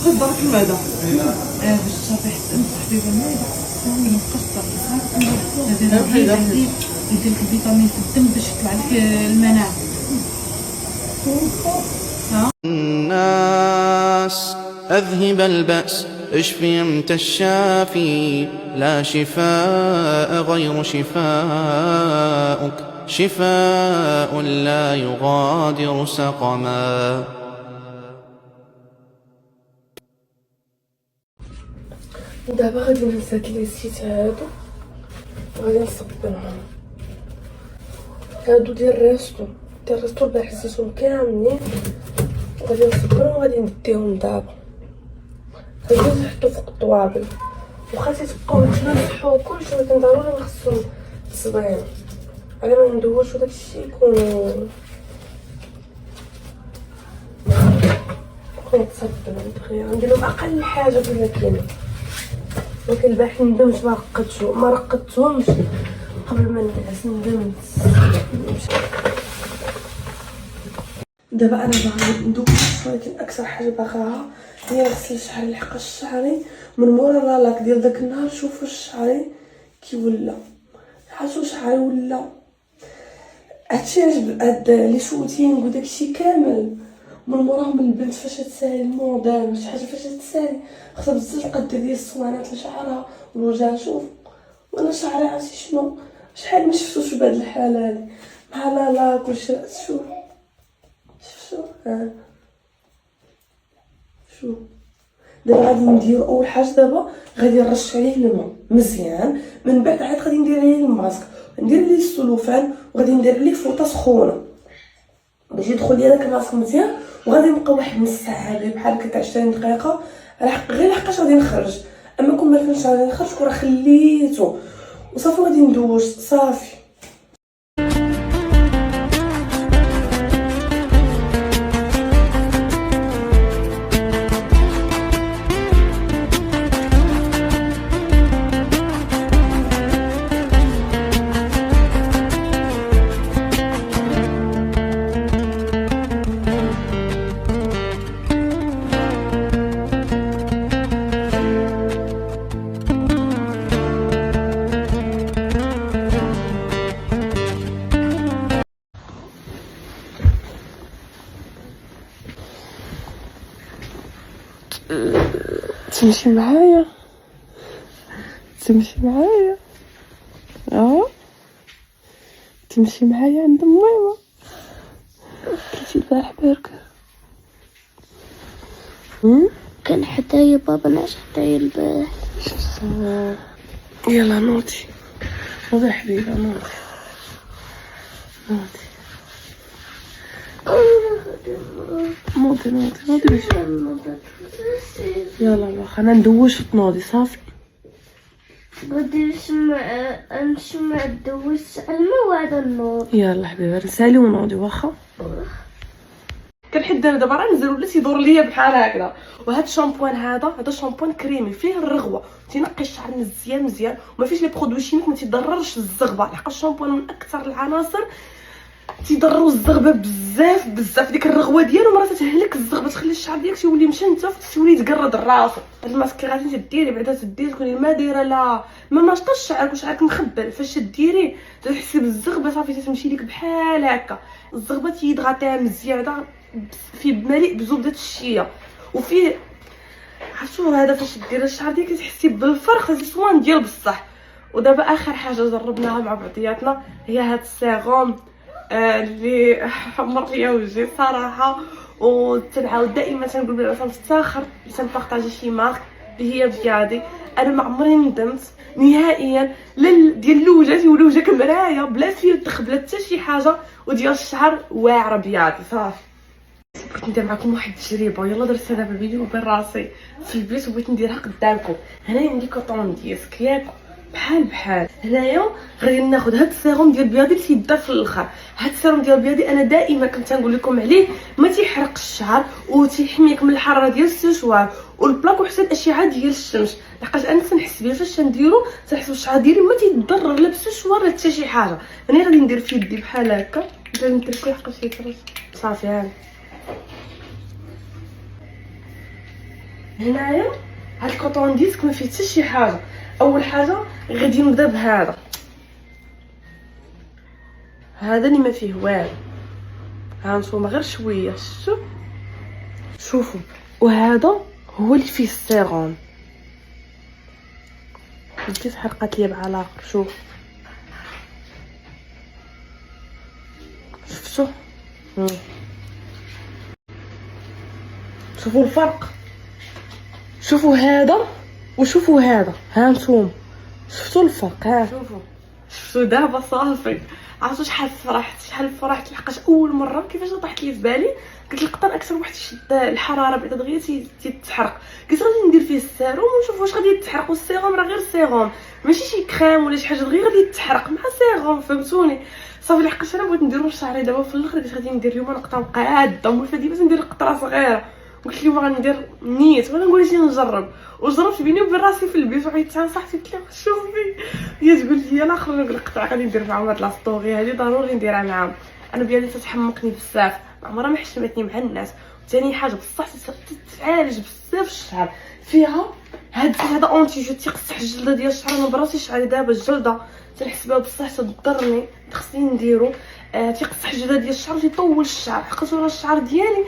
قدرت المعدة باش تصافي حتى تحضير المعدة مكسر هذا يدير لك الفيتامين في الدم باش يطلع لك المناعة. الناس أذهب البأس اشفي أنت الشافي لا شفاء غير شفاءك شفاء لا يغادر سقما. دابا غادي نهز هاد ليسيت هادو وغادي نصبنهم. هادو ديال الريستو اللي حسيتهم كاملين غادي نصبرهم وغادي نديهم دابا. غادي نحطو فوق الطوابل وخا تيتبقاو يتنصحو كلشي، ولكن ضروري خصهم تصبين على ما ندوشو داكشي يكون تصبن دغيا. نديرهم اقل حاجه بلا كاينه، ولكن البارح ندمت ما رقدتهمش قبل ما نعس. ندمت. دابا انا باغا ندوش، ولكن اكثر حاجه باغاها هي نغسل شعري لحقاش شعري من مورا لاك ديال داك النهار. شوفوا شعري كي ولا، حاسو شعري ولا هادشي عجب هاد لي شوتينغ وداكشي كامل من موراهم. البنت فاش تسالي الموديل شي حاجه فاش تسالي خاصها بزاف قد ديال الصوانات لشعرها والوجه. شوف وانا شعري عرفتي شنو شحال ما شفتوش بهاد الحاله هادي بحال لا كلشي. شوف شوف دابا غادي ندير اول حاجه. دابا غادي نرش عليه الماء مزيان، من بعد عاد غادي ندير عليه الماسك، ندير ليه السلوفان وغادي ندير ليه فوطه سخونه باش يدخل لي داك الماسك مزيان. وغادي نبقى واحد نص ساعه بحال هكا 20 دقيقه غير لحقاش غادي نخرج. اما كون ما كانش غادي نخرج كون خليته وصافي غادي ندوش صافي. تمشي معايا تمشي معايا عند ماما. كلتي البارح برجر كان حدايا بابا ناس حدايا البارح. يلا نوضي يا حبيبه نوضي. باش يلا واخا انا ندوش وتنوضي صافي. غادي نشمع الدوش الماء وعاد نوض. يلا حبيبه نسالي ونوضي واخا. كنحيد انا دابا راه نزل ولا تيدور ليا بحال هكذا. وهذا الشامبوان هذا شامبوان كريمي فيه الرغوه، تينقي الشعر مزيان وما فيش لي برودوي شيميك، ما تيضررش الزغبه. لحقاش الشامبوان من اكثر العناصر تيضروا الزغبه بزاف. ديك الرغوه ديالو مرات تهلك الزغبه، تخلي الشعر ديالك تيولي مشنتف، تولي تقرد راسو. هاد الماسك غادي تديري بعدا تديري تكوني ما دايره لا ما ناشطاش شعرك وشعرك مخبل. فاش ديري تحسي بالزغبه صافي تمشي لك بحال هكا. الزغبه تيضغطيها مزيان فيه مليء بزبده الشيا وفيه عرفتوا هذا. فاش ديري الشعر ديالك تحسي بالفرق الصوان ديال بصح. ودابا اخر حاجه جربناها مع بعضياتنا هي هاد السيغوم اللي حمر ليا وجهي صراحه. وتنعاود دائما تنقول بلا تنفتخر تنبارطاجي شي مارك اللي هي بيادي. انا ما عمري ندمت نهائيا ديال اللوجه تيولي كمرايه بلا فيلتر بلا حتى شي حاجه، وديال الشعر واعره بيادي صافي. بغيت ندير معكم واحد التجربه. يلا درت دابا فيديو بين راسي في البيت وبغيت نديرها قدامكم. هنايا عندي كوطون ديسك ياك بحال هنايا غادي ناخذ هاد السيروم ديال بيادي اللي تيبدا في الاخر. هاد السيروم ديال بيادي انا دائما كنت نقول لكم عليه، ما تيحرق الشعر وتيحميك من الحراره ديال السيشوار والبلاك وحتى الاشعه ديال الشمس. لحقاش انا تنحس بيه فاش نديرو تنحس بالشعر ديالي ما تيضرر لا بالسيشوار لا حتى شي حاجه. انا غادي ندير في يدي بحال هكا، غادي ندير فيه حقاش صافي. هاني هنايا هاد الكوطون ديسك ما فيه حتى شي حاجه. اول حاجه غادي نبدا بهذا، هذا اللي ما فيه والو، ها نتوما غير شويه شوفوا. وهذا هو اللي فيه السيروم. كيف حرقت لي بعلاقه، شوف شفتوا؟ شوفوا الفرق، شوفوا هذا وشوفوا هذا، ها نتوما شفتوا الفرق؟ ها شفتوا دابا صافي. عرفتوا شحال فرحت لحقاش اول مره كيفاش طاحت لي في بالي، قلت القطن اكثر واحد يشد الحراره بعدا دغيا تيتحرق، قلت غادي ندير فيه السيروم ونشوف واش غادي يتحرق. والسيروم راه غير سيروم ماشي شي كريم ولا شي حاجه، دغيا غادي يتحرق مع سيروم، فهمتوني؟ صافي لحقاش انا بغيت نديرو شعري دابا في الاخر، قلت غادي ندير اليوم نقطه مقاده ومولفه ديما ندير قطره صغيره، قلت اليوم غندير نيت وانا نقول شي نجرب. وجربت بيني وبين راسي في البيت وعيطت على صاحبتي قلت لها شوفي، هي تقول لي انا خرج القطعه غادي ندير معاهم هاد لا ستوري هادي ضروري نديرها معاهم. انا بيالي تتحمقني بزاف، عمرها ما حشمتني مع الناس. وثاني حاجه بصح تتعالج بزاف الشعر فيها. هذا اونتي جو تيقصح الجلده ديال الشعر. انا براسي شعري دابا الجلده تنحسبها بصح تضرني، خصني نديرو. تيقصح الجلده ديال الشعر وتيطول الشعر، حقاش انا الشعر ديالي